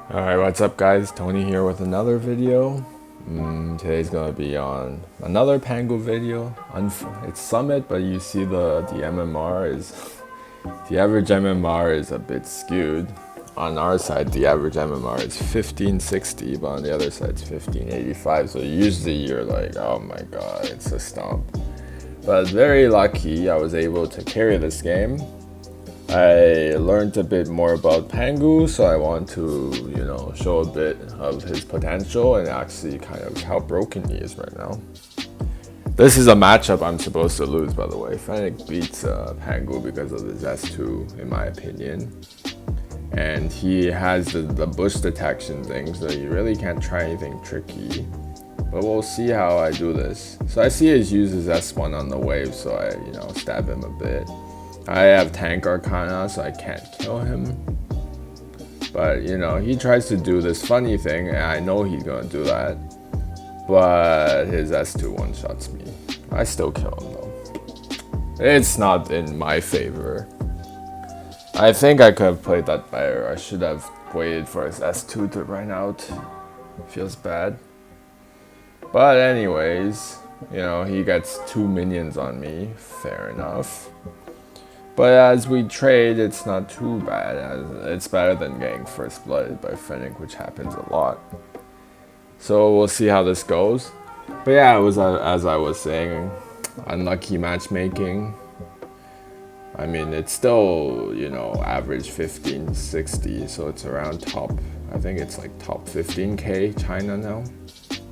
Alright, what's up guys? Tony here with another video. Today's gonna be on another Pangu video. It's Summit, but you see the MMR is... the average MMR is a bit skewed. On our side, the average MMR is 1560, but on the other side, it's 1585. So usually you're like, oh my god, it's a stomp. But very lucky I was able to carry this game. I learned a bit more about Pangu, so I want to, show a bit of his potential and actually kind of how broken he is right now. This is a matchup I'm supposed to lose, by the way. Fennec beats Pangu because of his S2, in my opinion. And he has the bush detection thing, so you really can't try anything tricky. But we'll see how I do this. So I see he uses S1 on the wave, so I, stab him a bit. I have Tank Arcana, so I can't kill him. But, he tries to do this funny thing, and I know he's gonna do that. But his S2 one-shots me. I still kill him, though. It's not in my favor. I think I could have played that better. I should have waited for his S2 to run out. Feels bad. But anyways, he gets 2 minions on me. Fair enough. But as we trade, it's not too bad. It's better than getting first blooded by Fennec, which happens a lot. So we'll see how this goes. But yeah, it was as I was saying, unlucky matchmaking. I mean, it's still, average 1560, so it's around top, I think it's like top 15k China now.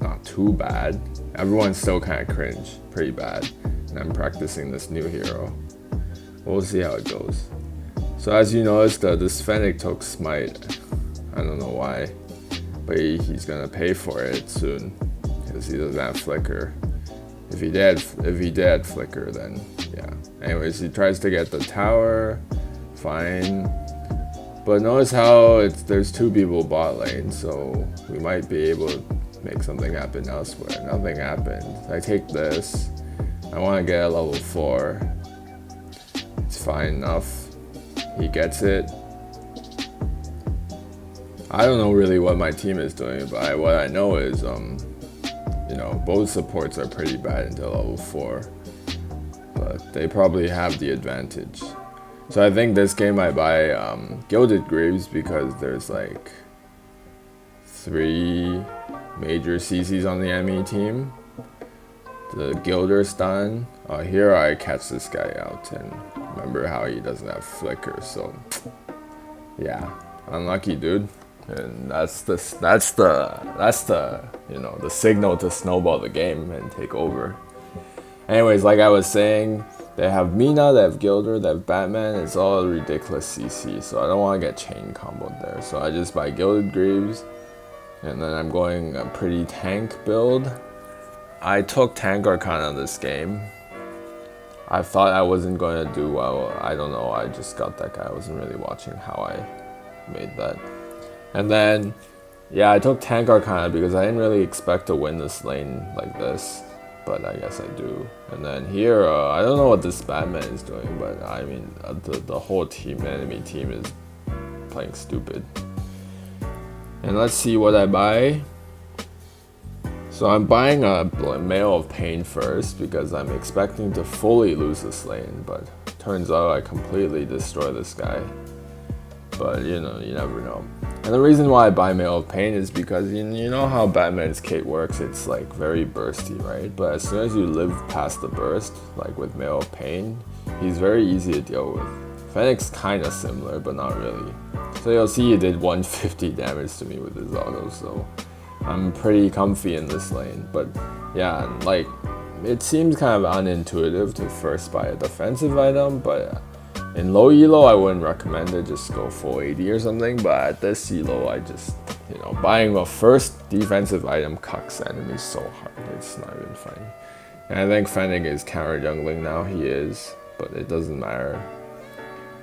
Not too bad. Everyone's still kind of cringe, pretty bad. And I'm practicing this new hero. We'll see how it goes. So as you noticed, this Fennec took Smite. I don't know why, but he's gonna pay for it soon because he doesn't have Flicker. If he did Flicker, then yeah. Anyways, he tries to get the tower, fine. But notice how there's 2 people bot lane, so we might be able to make something happen elsewhere. Nothing happened. I take this. I want to get a level 4. It's fine enough. He gets it. I don't know really what my team is doing, but what I know is, both supports are pretty bad until level 4. But they probably have the advantage. So I think this game I buy Gilded Greaves because there's like 3 major CCs on the ME team. The Gilder's done. Here I catch this guy out and remember how he doesn't have Flicker, so yeah, unlucky dude. And that's the the signal to snowball the game and take over. Anyways, like I was saying, they have Mina, they have Gilder, they have Batman. It's all ridiculous CC, so I don't want to get chain comboed there. So I just buy Gilded Greaves, and then I'm going a pretty tank build. I took Tank Arcana this game. I thought I wasn't going to do well. I don't know, I just got that guy. I wasn't really watching how I made that. And then, yeah, I took Tank Arcana because I didn't really expect to win this lane like this. But I guess I do. And then here, I don't know what this Batman is doing, but I mean, the whole team, enemy team is playing stupid. And let's see what I buy. So I'm buying a Mail of Pain first because I'm expecting to fully lose this lane, but turns out I completely destroy this guy. But you never know. And the reason why I buy Mail of Pain is because you know how Batman's kit works, it's like very bursty, right? But as soon as you live past the burst, like with Mail of Pain, he's very easy to deal with. Fennec's kinda similar, but not really. So you'll see he did 150 damage to me with his auto, so I'm pretty comfy in this lane. But yeah, like, it seems kind of unintuitive to first buy a defensive item, but in low elo I wouldn't recommend it, just go full 80 or something. But at this elo I just, buying a first defensive item cucks enemies so hard, it's not even funny. And I think Fennec is counter jungling now, he is, but it doesn't matter.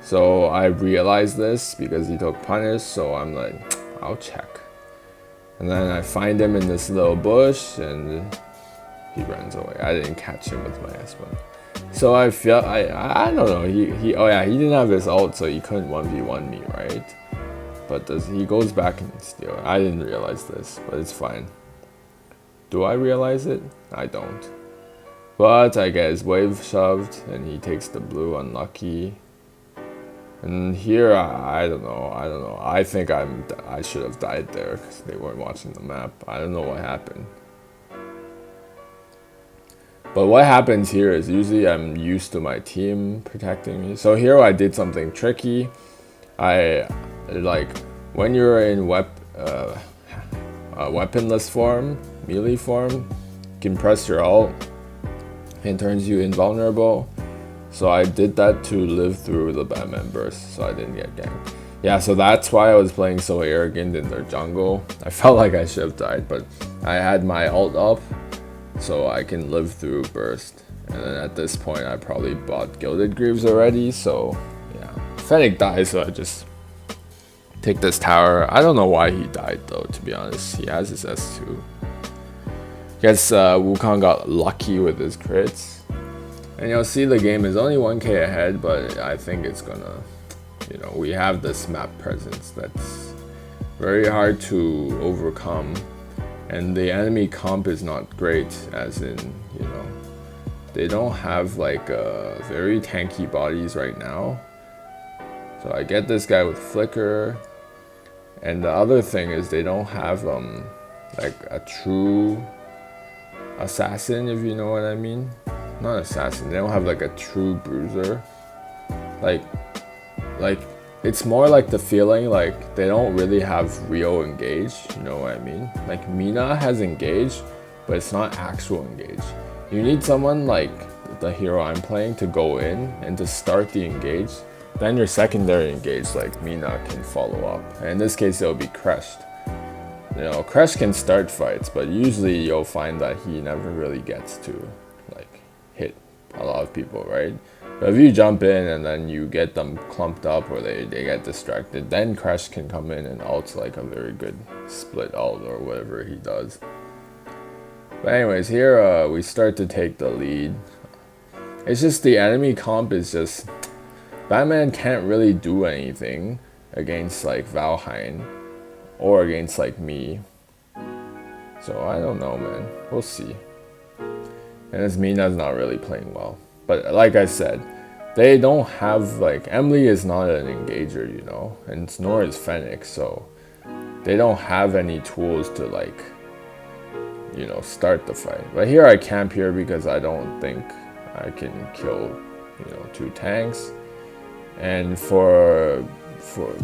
So I realized this because he took punish, so I'm like, I'll check. And then I find him in this little bush and he runs away. I didn't catch him with my S1. So I felt I don't know. He oh yeah, he didn't have his ult, so he couldn't 1v1 me, right? But he goes back and steal. I didn't realize this, but it's fine. Do I realize it? I don't. But I get his wave shoved, and he takes the blue, unlucky. And here, I don't know. I think I should have died there because they weren't watching the map. I don't know what happened. But what happens here is usually I'm used to my team protecting me. So here I did something tricky. I like when you're in weaponless form, melee form, you can press your ult and turns you invulnerable. So I did that to live through the Batman burst, so I didn't get ganked. Yeah, so that's why I was playing so arrogant in their jungle. I felt like I should have died, but I had my ult up, so I can live through burst. And then at this point, I probably bought Gilded Greaves already, so yeah. Fennec dies, so I just take this tower. I don't know why he died though, to be honest. He has his S2. Guess Wukong got lucky with his crits. And you'll see the game is only 1k ahead, but I think it's gonna, you know, we have this map presence that's very hard to overcome. And the enemy comp is not great, as in, you know, they don't have like very tanky bodies right now. So I get this guy with Flicker. And the other thing is they don't have like a true assassin, if you know what I mean. Not assassin, they don't have like a true bruiser. Like it's more like the feeling like they don't really have real engage, you know what I mean? Like Mina has engage, but it's not actual engage. You need someone like the hero I'm playing to go in and to start the engage. Then your secondary engage like Mina can follow up. And in this case it'll be Crushed. You know, Crush can start fights, but usually you'll find that he never really gets to like hit a lot of people, right? But if you jump in and then you get them clumped up or they get distracted, then Crush can come in and ult like a very good split ult or whatever he does. But anyways, here we start to take the lead. It's just the enemy comp is just, Batman can't really do anything against like Valheim or against like me. So I don't know, man. We'll see. And as Mina's not really playing well. But like I said, they don't have like, Emily is not an engager, you know, and nor is Fennec, so they don't have any tools to like, you know, start the fight. But here I camp here because I don't think I can kill, you know, 2 tanks. And for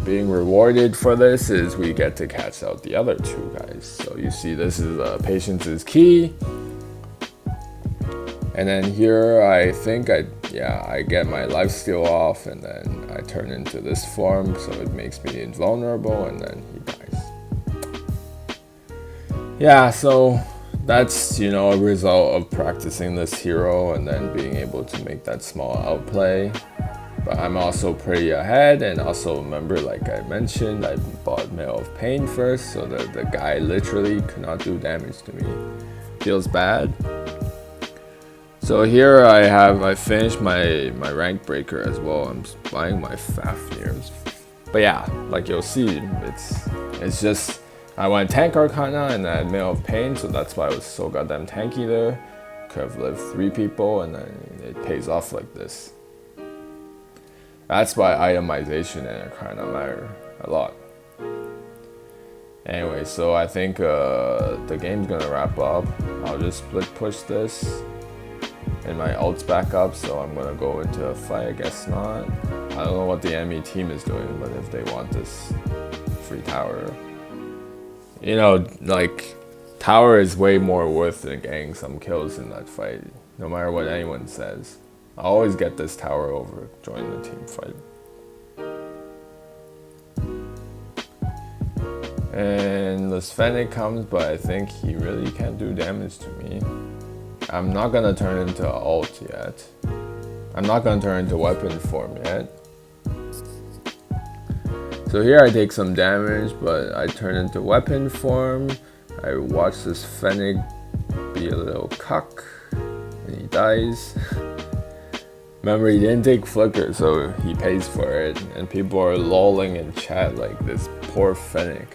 being rewarded for this is we get to catch out the other 2 guys. So you see this is patience is key. And then here I think I get my lifesteal off and then I turn into this form so it makes me invulnerable and then he dies. Yeah, so that's, you know, a result of practicing this hero and then being able to make that small outplay. But I'm also pretty ahead, and also remember, like I mentioned, I bought Mail of Pain first, so that the guy literally could not do damage to me. Feels bad. So here I finished my rank breaker as well. I'm buying my Fafnirs. But yeah, like you'll see, it's just, I went Tank Arcana and I had Mail of Pain, so that's why I was so goddamn tanky there. Could have lived 3 people and then it pays off like this. That's why itemization and Arcana matter a lot. Anyway, so I think the game's gonna wrap up. I'll just split push this. And my ult's back up, so I'm gonna go into a fight. I guess not. I don't know what the enemy team is doing, but if they want this free tower, you know, like tower is way more worth than getting some kills in that fight, no matter what anyone says. I always get this tower over join the team fight. And this Fennec comes, but I think he really can't do damage to me. I'm not gonna turn into ult yet. I'm not gonna turn into weapon form yet. So here I take some damage, but I turn into weapon form. I watch this Fennec be a little cuck, and he dies. Remember, he didn't take flicker, so he pays for it. And people are lolling in chat like this poor Fennec.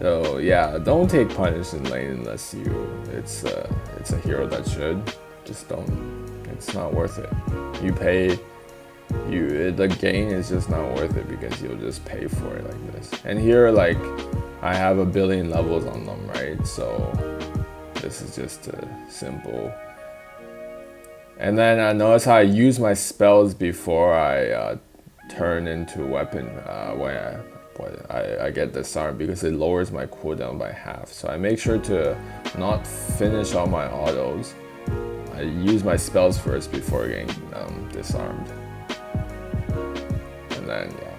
So yeah, don't take punish in lane unless it's a hero that should. Just don't. It's not worth it. You pay. The gain is just not worth it because you'll just pay for it like this. And here, like, I have 1 billion levels on them, right? So this is just a simple. And then I notice how I use my spells before I turn into weapon when I get disarmed, because it lowers my cooldown by half. So I make sure to not finish all my autos. I use my spells first before getting disarmed. And then yeah,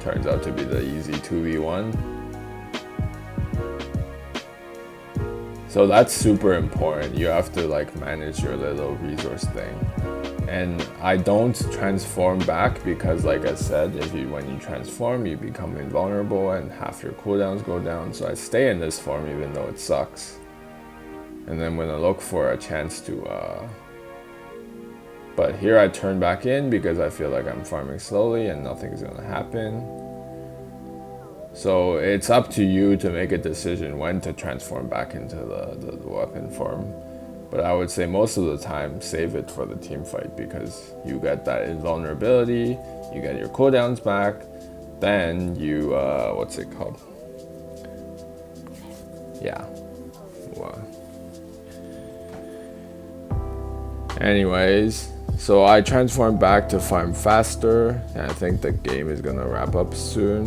turns out to be the easy 2v1. So that's super important. You have to like manage your little resource thing. And I don't transform back because, like I said, when you transform, you become invulnerable and half your cooldowns go down. So I stay in this form even though it sucks. And then when I look for a chance to, but here I turn back in because I feel like I'm farming slowly and nothing's gonna happen. So it's up to you to make a decision when to transform back into the weapon form. But I would say most of the time, save it for the team fight because you get that invulnerability, you get your cooldowns back, then you, what's it called? Yeah. Wow. Anyways, so I transform back to farm faster, and I think the game is gonna wrap up soon.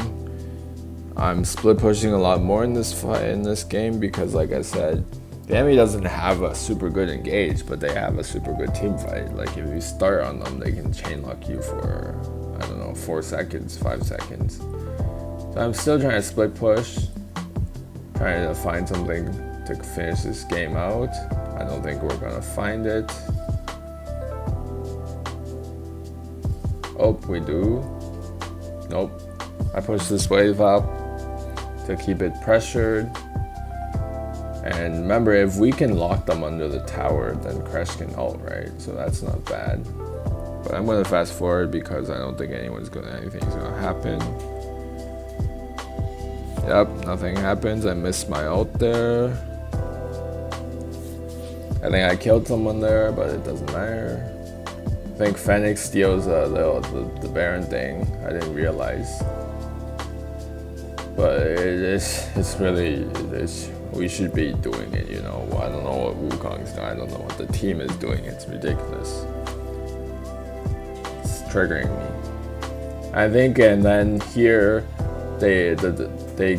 I'm split pushing a lot more in this game because, like I said, the enemy doesn't have a super good engage, but they have a super good team fight. Like if you start on them, they can chain lock you for, I don't know, 4 seconds, 5 seconds. So I'm still trying to split push, trying to find something to finish this game out. I don't think we're gonna find it. Oh, we do. Nope. I push this wave up to keep it pressured. And remember, if we can lock them under the tower, then Crash can ult, right? So that's not bad. But I'm gonna fast forward because I don't think anything's gonna happen. Yep, nothing happens. I missed my ult there. I think I killed someone there, but it doesn't matter. I think Phoenix steals the Baron thing. I didn't realize. But it's really, we should be doing it, you know. I don't know what Wukong's doing. I don't know what the team is doing. It's ridiculous. It's triggering me. I think, and then here, they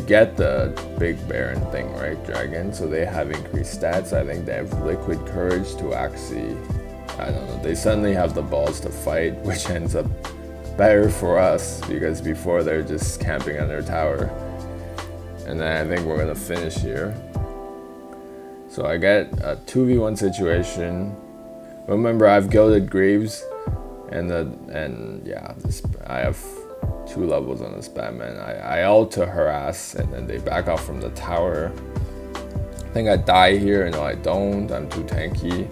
get the big Baron thing, right, Dragon? So they have increased stats. I think they have liquid courage to actually, I don't know. They suddenly have the balls to fight, which ends up better for us because before they're just camping on their tower. And then I think we're gonna finish here. So I get a 2v1 situation. Remember, I've gilded Greaves, and yeah, I have 2 levels on this Batman. I ult to harass, and then they back off from the tower. I think I die here. No, I don't. I'm too tanky.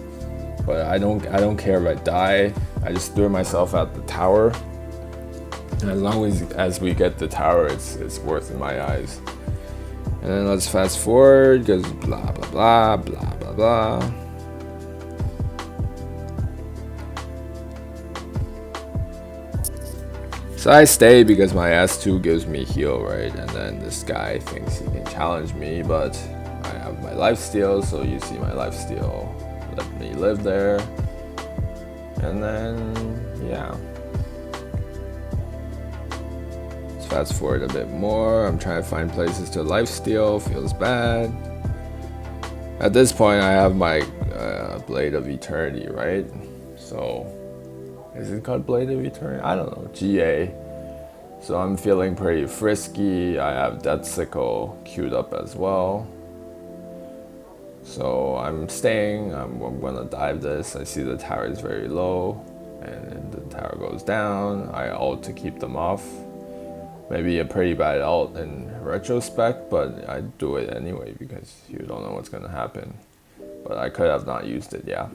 But I don't care if I die. I just threw myself at the tower. And as long as we get the tower, it's worth in my eyes. And then let's fast forward because blah blah blah blah blah blah. So I stay because my S2 gives me heal, right? And then this guy thinks he can challenge me, but I have my lifesteal, so you see my lifesteal let me live there. And then yeah. Fast forward a bit more. I'm trying to find places to lifesteal. Feels bad. At this point, I have my Blade of Eternity, right? So, is it called Blade of Eternity? I don't know. GA. So I'm feeling pretty frisky. I have Death Sickle queued up as well. So I'm staying. I'm gonna dive this. I see the tower is very low, and the tower goes down. I ult to keep them off. Maybe a pretty bad ult in retrospect, but I do it anyway because you don't know what's gonna happen. But I could have not used it, yeah.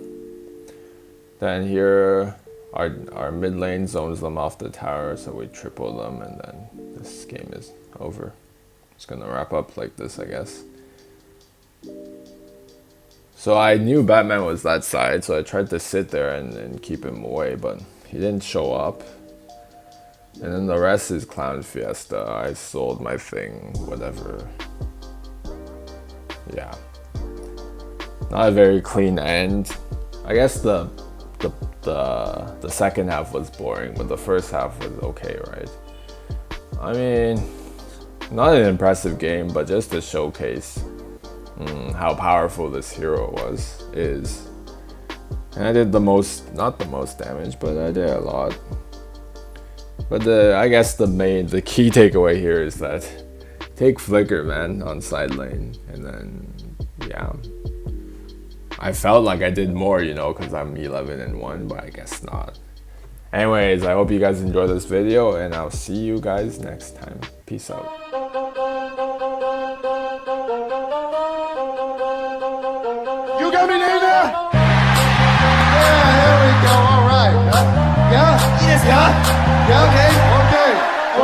Then here, our mid lane zones them off the tower, so we triple them, and then this game is over. It's gonna wrap up like this, I guess. So I knew Batman was that side, so I tried to sit there and keep him away, but he didn't show up. And then the rest is Clown Fiesta. I sold my thing, whatever. Yeah. Not a very clean end. I guess the second half was boring, but the first half was okay, right? I mean, not an impressive game, but just to showcase how powerful this hero is. And I did the most, not the most damage, but I did a lot. But I guess the key takeaway here is that take Flicker, man, on side lane, and then yeah. I felt like I did more, you know, because I'm 11-1, but I guess not. Anyways, I hope you guys enjoyed this video, and I'll see you guys next time. Peace out.